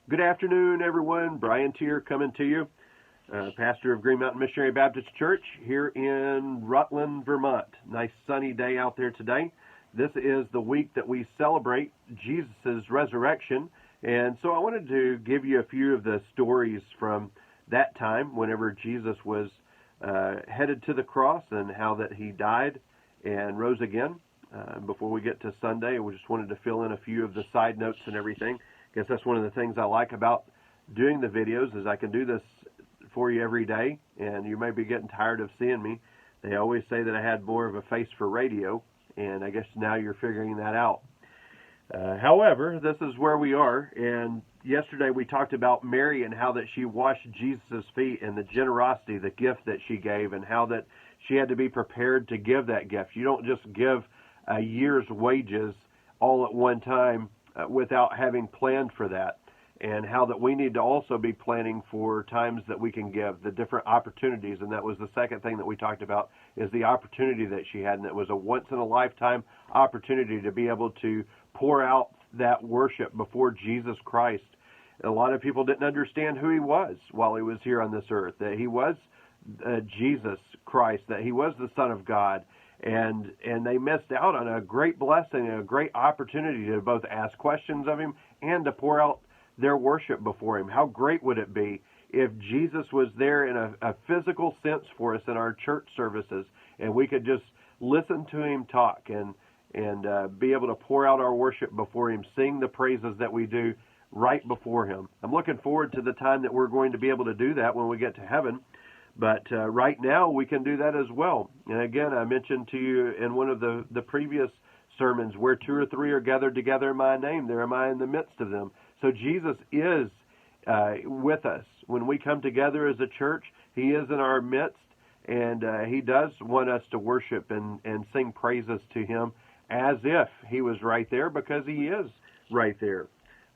Good afternoon, everyone. Brian Tier coming to you, pastor of Green Mountain Missionary Baptist Church here in Rutland, Vermont. Nice sunny day out there today. This is the week that we celebrate Jesus' resurrection, and so I wanted to give you a few of the stories from that time whenever Jesus was headed to the cross and how that he died and rose again. Before we get to Sunday, we just wanted to fill in a few of the side notes and everything. I guess that's one of the things I like about doing the videos is I can do this for you every day, and you may be getting tired of seeing me. They always say that I had more of a face for radio, and I guess now you're figuring that out. However, this is where we are, and yesterday we talked about Mary and how that she washed Jesus' feet and the generosity, the gift that she gave, and how that she had to be prepared to give that gift. You don't just give a year's wages all at one time without having planned for that, and how that we need to also be planning for times that we can give, the different opportunities. And that was the second thing that we talked about, is the opportunity that she had, and it was a once-in-a-lifetime opportunity to be able to pour out that worship before Jesus Christ. A lot of people didn't understand who he was while he was here on this earth, that he was Jesus Christ, that he was the Son of God, and they missed out on a great blessing and a great opportunity to both ask questions of him and to pour out their worship before him. How great would it be if Jesus was there in a physical sense for us in our church services, and we could just listen to him talk and be able to pour out our worship before him, sing the praises that we do right before him. I'm looking forward to the time that we're going to be able to do that when we get to heaven. But right now, we can do that as well. And again, I mentioned to you in one of the previous sermons, where two or three are gathered together in my name, there am I in the midst of them. So Jesus is with us. When we come together as a church, he is in our midst, and he does want us to worship and sing praises to him as if he was right there, because he is right there.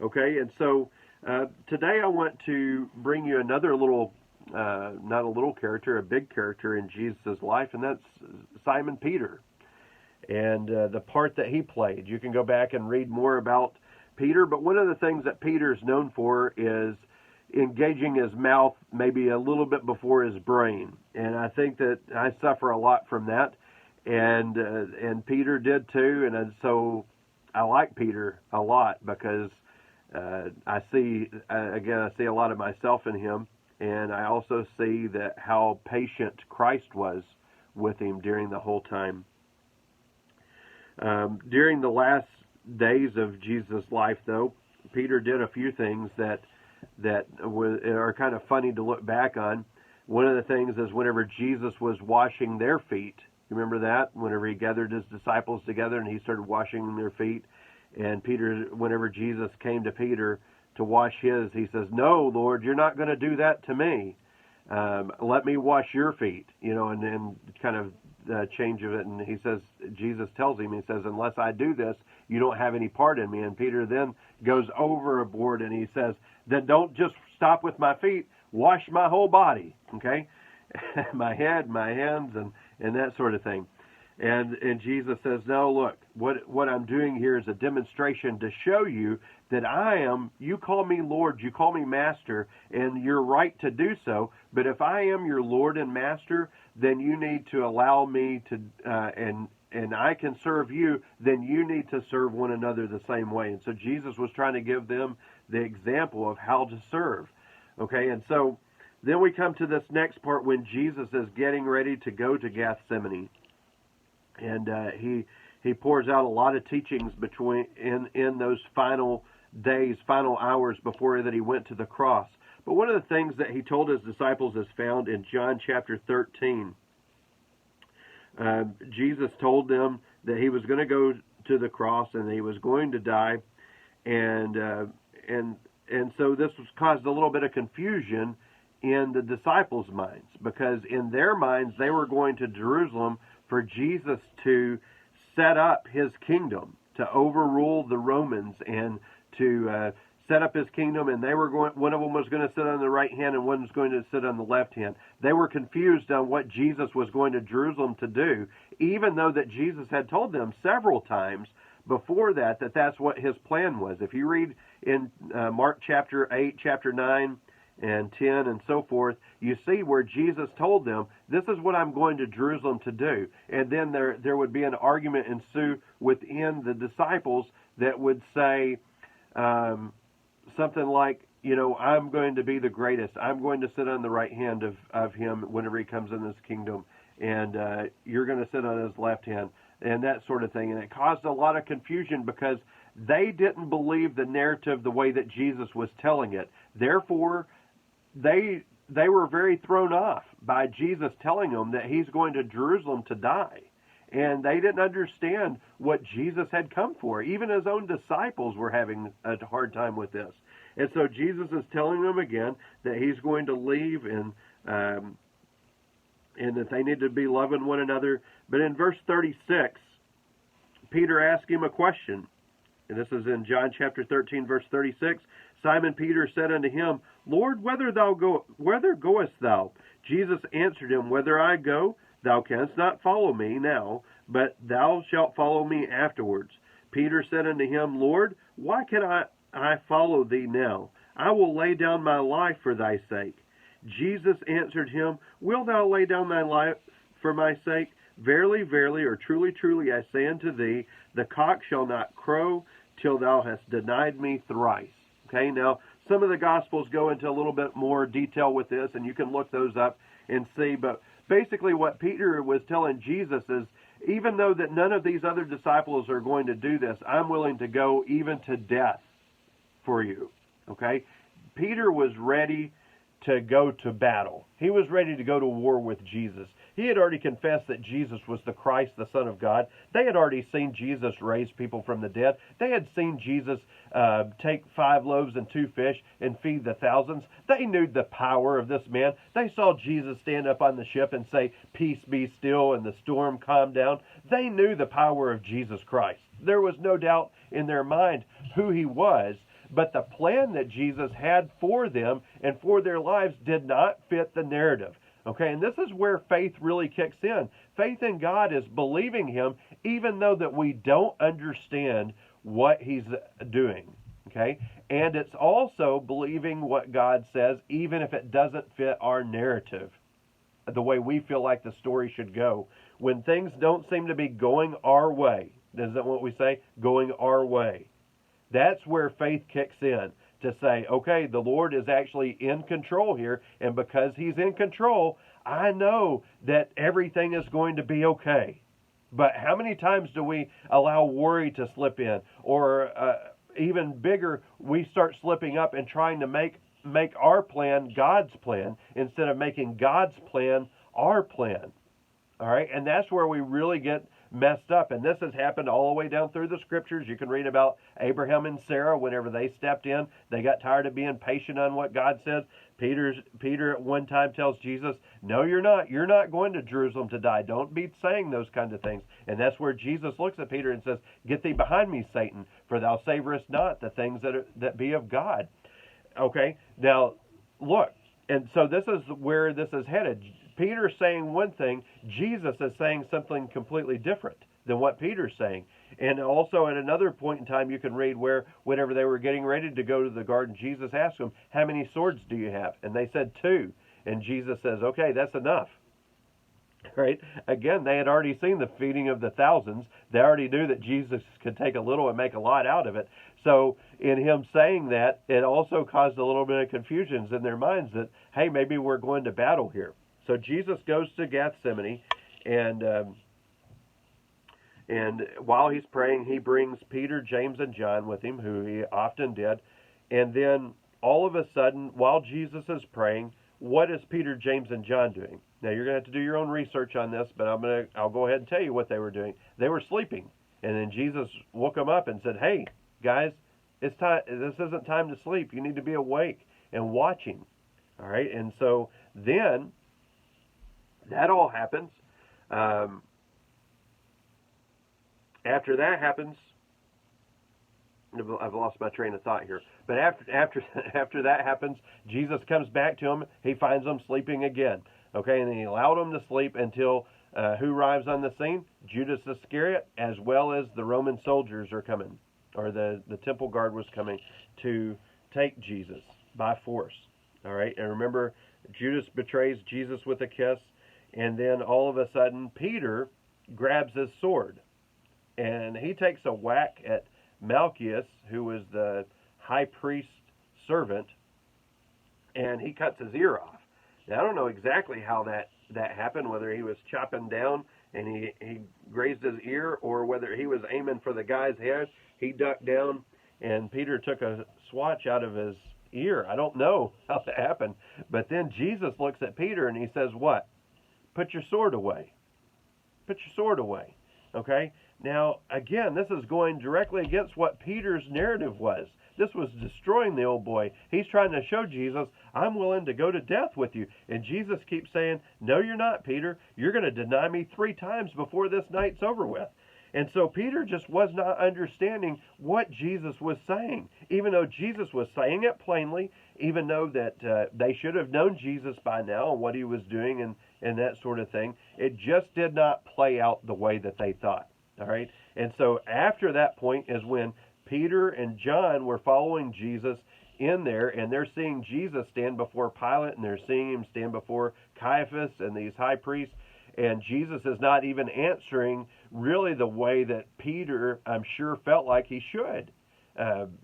Okay, and so today I want to bring you another little not a little character, a big character in Jesus' life, and that's Simon Peter, and the part that he played. You can go back and read more about Peter, but one of the things that Peter's known for is engaging his mouth maybe a little bit before his brain, and I think that I suffer a lot from that, and Peter did too, and so I like Peter a lot because I see a lot of myself in him. And I also see that how patient Christ was with him during the whole time. During the last days of Jesus' life, though, Peter did a few things that are kind of funny to look back on. One of the things is whenever Jesus was washing their feet. You remember that? Whenever he gathered his disciples together and he started washing their feet. And Peter, whenever Jesus came to Peter to wash his, he says, "No, Lord, you're not going to do that to me. Let me wash your feet." And then kind of the change of it. And he says, Jesus tells him, he says, "Unless I do this, you don't have any part in me." And Peter then goes overboard and he says, "Then don't just stop with my feet, wash my whole body." Okay, my head, my hands, and that sort of thing. And Jesus says, "No, look, what I'm doing here is a demonstration to show you that you call me Lord, you call me Master, and you're right to do so. But if I am your Lord and Master, then you need to allow me to, and I can serve you, then you need to serve one another the same way." And so Jesus was trying to give them the example of how to serve. Okay, and so then we come to this next part when Jesus is getting ready to go to Gethsemane. And he pours out a lot of teachings in those final days, final hours before that he went to the cross. But one of the things that he told his disciples is found in John chapter 13. Jesus told them that he was going to go to the cross and he was going to die, and so this was caused a little bit of confusion in the disciples' minds, because in their minds they were going to Jerusalem for Jesus to set up his kingdom, to overrule the Romans, and to set up his kingdom. And they were one of them was going to sit on the right hand and one was going to sit on the left hand. They were confused on what Jesus was going to Jerusalem to do, even though that Jesus had told them several times before that that's what his plan was. If you read in Mark chapter 8, chapter 9, and 10, and so forth, you see where Jesus told them, this is what I'm going to Jerusalem to do. And then there would be an argument ensue within the disciples that would say something like, I'm going to be the greatest. I'm going to sit on the right hand of him whenever he comes in this kingdom. And you're going to sit on his left hand, and that sort of thing. And it caused a lot of confusion because they didn't believe the narrative the way that Jesus was telling it. Therefore, they were very thrown off by Jesus telling them that he's going to Jerusalem to die. And they didn't understand what Jesus had come for. Even his own disciples were having a hard time with this. And so Jesus is telling them again that he's going to leave and that they need to be loving one another. But in verse 36, Peter asked him a question. And this is in John chapter 13, verse 36. Simon Peter said unto him, Lord, whither goest thou? Jesus answered him, Whither I go, thou canst not follow me now, but thou shalt follow me afterwards. Peter said unto him, Lord, why can I follow thee now? I will lay down my life for thy sake. Jesus answered him, Wilt thou lay down thy life for my sake? Verily, verily, or truly, truly, I say unto thee, the cock shall not crow till thou hast denied me thrice. Okay, now some of the Gospels go into a little bit more detail with this, and you can look those up and see. But basically what Peter was telling Jesus is, even though that none of these other disciples are going to do this, I'm willing to go even to death for you. Okay? Peter was ready to go to battle. He was ready to go to war with Jesus. He had already confessed that Jesus was the Christ, the Son of God. They had already seen Jesus raise people from the dead. They had seen Jesus take 5 loaves and 2 fish and feed the thousands. They knew the power of this man. They saw Jesus stand up on the ship and say, Peace be still, and the storm calm down. They knew the power of Jesus Christ. There was no doubt in their mind who he was, but the plan that Jesus had for them and for their lives did not fit the narrative. Okay, and this is where faith really kicks in. Faith in God is believing him even though that we don't understand what he's doing. Okay, and it's also believing what God says even if it doesn't fit our narrative, the way we feel like the story should go. When things don't seem to be going our way, isn't that what we say? Going our way. That's where faith kicks in, to say, okay, the Lord is actually in control here, and because he's in control, I know that everything is going to be okay. But how many times do we allow worry to slip in? Or even bigger, we start slipping up and trying to make our plan God's plan instead of making God's plan our plan. All right, and that's where we really get messed up. And this has happened all the way down through the scriptures. You can read about Abraham and Sarah. Whenever they stepped in, they got tired of being patient on what God says. Peter at one time tells Jesus, no, you're not. You're not going to Jerusalem to die. Don't be saying those kinds of things. And that's where Jesus looks at Peter and says, get thee behind me, Satan, for thou savorest not the things that be of God. Okay, now look, and so this is where this is headed. Peter's saying one thing, Jesus is saying something completely different than what Peter's saying. And also at another point in time, you can read where whenever they were getting ready to go to the garden, Jesus asked them, how many swords do you have? And they said 2. And Jesus says, okay, that's enough. Right? Again, they had already seen the feeding of the thousands. They already knew that Jesus could take a little and make a lot out of it. So in him saying that, it also caused a little bit of confusions in their minds that, hey, maybe we're going to battle here. So Jesus goes to Gethsemane, and while he's praying, he brings Peter, James, and John with him, who he often did. And then all of a sudden, while Jesus is praying, what is Peter, James, and John doing? Now you're going to have to do your own research on this, but I'll go ahead and tell you what they were doing. They were sleeping, and then Jesus woke them up and said, "Hey, guys, it's time. This isn't time to sleep. You need to be awake and watching." All right, and so then that all happens. After that happens, I've lost my train of thought here. But after that happens, Jesus comes back to them. He finds them sleeping again. Okay, and then he allowed them to sleep until who arrives on the scene? Judas Iscariot, as well as the Roman soldiers are coming. or the temple guard was coming to take Jesus by force. All right, and remember, Judas betrays Jesus with a kiss, and then all of a sudden, Peter grabs his sword, and he takes a whack at Malchus, who was the high priest's servant, and he cuts his ear off. Now, I don't know exactly how that happened, whether he was chopping down and he grazed his ear, or whether he was aiming for the guy's head. He ducked down, and Peter took a swatch out of his ear. I don't know how that happened. But then Jesus looks at Peter and he says, what? Put your sword away. Put your sword away. Okay? Now, again, this is going directly against what Peter's narrative was. This was destroying the old boy. He's trying to show Jesus, I'm willing to go to death with you. And Jesus keeps saying, no, you're not, Peter. You're going to deny me 3 times before this night's over with. And so Peter just was not understanding what Jesus was saying, even though Jesus was saying it plainly, even though that they should have known Jesus by now and what he was doing and that sort of thing. It just did not play out the way that they thought. All right. And so after that point is when Peter and John were following Jesus in there, and they're seeing Jesus stand before Pilate, and they're seeing him stand before Caiaphas and these high priests. And Jesus is not even answering really the way that Peter, I'm sure, felt like he should.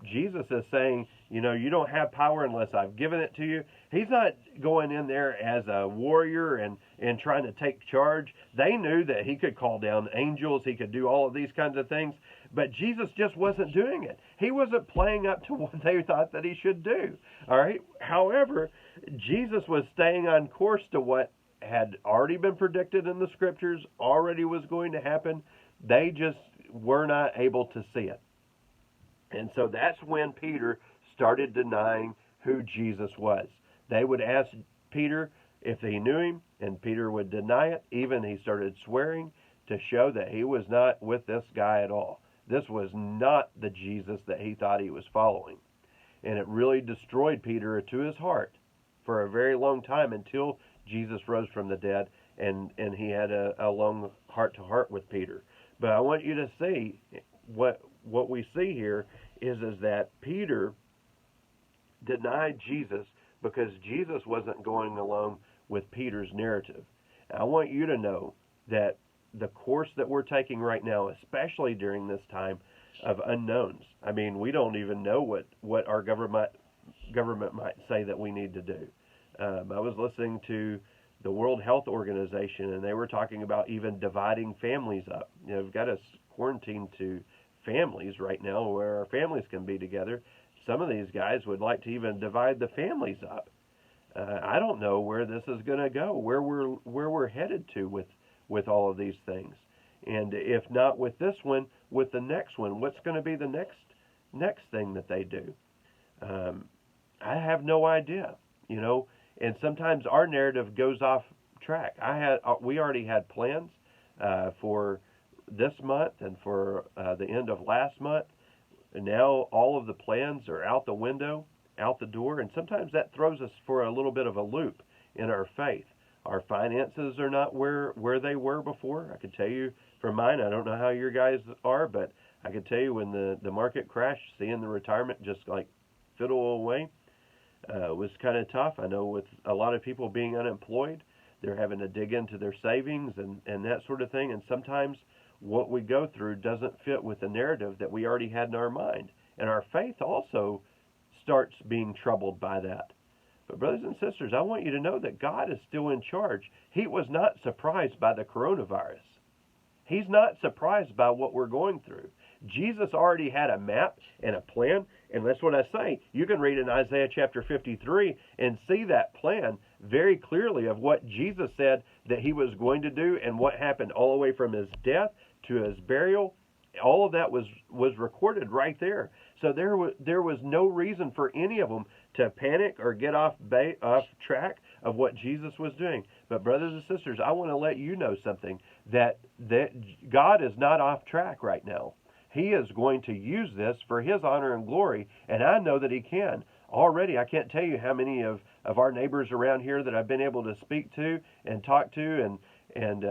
Jesus is saying, you don't have power unless I've given it to you. He's not going in there as a warrior and trying to take charge. They knew that he could call down angels. He could do all of these kinds of things. But Jesus just wasn't doing it. He wasn't playing up to what they thought that he should do. All right. However, Jesus was staying on course to what had already been predicted in the scriptures, already was going to happen. They just were not able to see it. And so that's when Peter started denying who Jesus was. They would ask Peter if he knew him, and Peter would deny it. Even he started swearing to show that he was not with this guy at all. This was not the Jesus that he thought he was following. And it really destroyed Peter to his heart for a very long time, until Jesus rose from the dead, and he had a long heart-to-heart with Peter. But I want you to see what we see here is that Peter denied Jesus because Jesus wasn't going along with Peter's narrative. And I want you to know that the course that we're taking right now, especially during this time of unknowns, I mean, we don't even know what our government might say that we need to do. I was listening to the World Health Organization, and they were talking about even dividing families up. We've got us quarantined to families right now where our families can be together. Some of these guys would like to even divide the families up. I don't know where this is going to go, where we're headed to with all of these things. And if not with this one, with the next one, what's going to be the next thing that they do? I have no idea, And sometimes our narrative goes off track. We already had plans for this month and for the end of last month. And now all of the plans are out the window, out the door, and sometimes that throws us for a little bit of a loop in our faith. Our finances are not where they were before. I can tell you from mine, I don't know how your guys are, but I can tell you when the market crashed, seeing the retirement just like fiddle away, was kind of tough. I know with a lot of people being unemployed, they're having to dig into their savings and that sort of thing. And sometimes what we go through doesn't fit with the narrative that we already had in our mind. And our faith also starts being troubled by that. But brothers and sisters, I want you to know that God is still in charge. He was not surprised by the coronavirus. He's not surprised by what we're going through. Jesus already had a map and a plan, and that's what I say. You can read in Isaiah chapter 53 and see that plan very clearly of what Jesus said that he was going to do and what happened all the way from his death to his burial. All of that was recorded right there. So there was no reason for any of them to panic or get off track of what Jesus was doing. But brothers and sisters, I want to let you know something, that God is not off track right now. He is going to use this for his honor and glory, and I know that he can. Already, I can't tell you how many of our neighbors around here that I've been able to speak to and talk to, and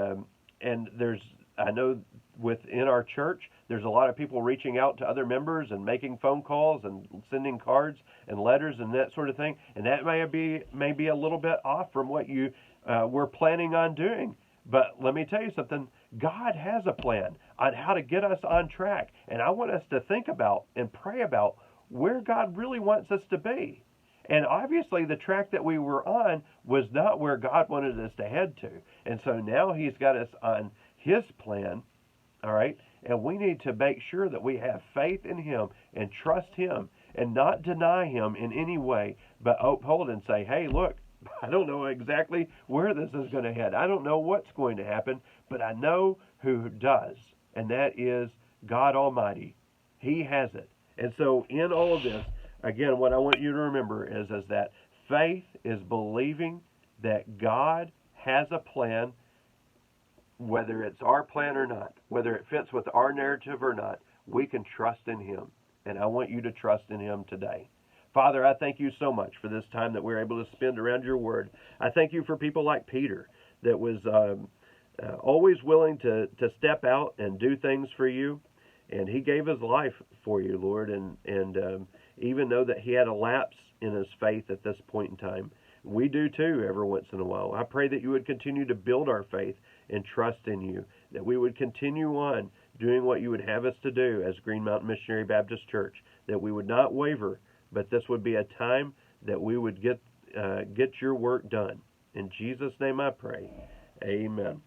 there's, I know within our church. There's a lot of people reaching out to other members and making phone calls and sending cards and letters and that sort of thing. And that may be a little bit off from what you were planning on doing. But let me tell you something. God has a plan on how to get us on track. And I want us to think about and pray about where God really wants us to be. And obviously the track that we were on was not where God wanted us to head to. And so now He's got us on His plan, all right? And we need to make sure that we have faith in Him and trust Him and not deny Him in any way, but uphold and say, hey, look, I don't know exactly where this is going to head. I don't know what's going to happen, but I know who does, and that is God Almighty. He has it. And so in all of this, again, what I want you to remember is that faith is believing that God has a plan, whether it's our plan or not, whether it fits with our narrative or not, we can trust in Him. And I want you to trust in Him today. Father, I thank you so much for this time that we're able to spend around your word. I thank you for people like Peter that was always willing to step out and do things for you. And he gave his life for you, Lord. And even though that he had a lapse in his faith at this point in time, we do too every once in a while. I pray that you would continue to build our faith and trust in you, that we would continue on doing what you would have us to do as Green Mountain Missionary Baptist Church, that we would not waver, but this would be a time that we would get your work done. In Jesus' name I pray. Amen.